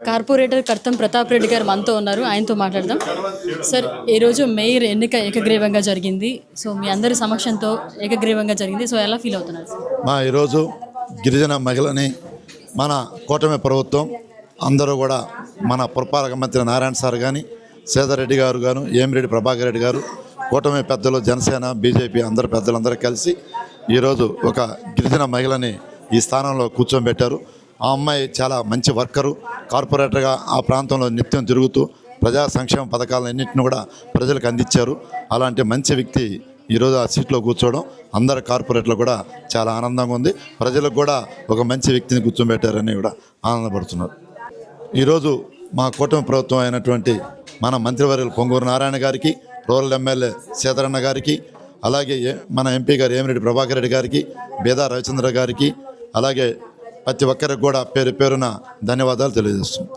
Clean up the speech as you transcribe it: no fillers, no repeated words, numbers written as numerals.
Corporator కర్తం Pratap Reddy గారు మనతో ఉన్నారు. ఆయనతో మాట్లాడదాం. సార్, ఈరోజు మేయర్ ఎన్నిక ఏకగ్రీవంగా జరిగింది. సో మీ అందరి సమక్షంతో ఏకగ్రీవంగా జరిగింది. సో ఎలా ఫీల్ అవుతున్నారు సార్? ఈరోజు గిరిజన మహిళని మన కూటమి ప్రభుత్వం అందరూ కూడా మన పురపాలక మంత్రి నారాయణ సార్ కానీ, సేదరెడ్డి గారు గాను, ఏమిరెడ్డి ప్రభాకర్ రెడ్డి గారు, కూటమి పెద్దలు, జనసేన, బీజేపీ అందరు పెద్దలందరూ కలిసి ఈరోజు ఒక గిరిజన మహిళని ఈ స్థానంలో కూర్చోబెట్టారు. ఆ అమ్మాయి చాలా మంచి వర్కరు. కార్పొరేటర్గా ఆ ప్రాంతంలో నిత్యం తిరుగుతూ ప్రజా సంక్షేమ పథకాలన్నింటినీ కూడా ప్రజలకు అందించారు. అలాంటి మంచి వ్యక్తి ఈరోజు ఆ సీట్లో కూర్చోవడం అందరు కార్పొరేటర్లు కూడా చాలా ఆనందంగా ఉంది. ప్రజలకు కూడా ఒక మంచి వ్యక్తిని కూర్చోబెట్టారని కూడా ఆనందపడుతున్నారు. ఈరోజు మా కూటమి ప్రభుత్వం అయినటువంటి మన మంత్రివర్యులు పొంగూరు నారాయణ గారికి, రూరల్ ఎమ్మెల్యే సీతారన్న గారికి, అలాగే మన ఎంపీ గారు ఏమిరెడ్డి ప్రభాకర్ రెడ్డి గారికి, బేదా రవిచంద్ర గారికి, అలాగే ప్రతి ఒక్కరికి కూడా పేరు పేరున ధన్యవాదాలు తెలియజేస్తున్నాం.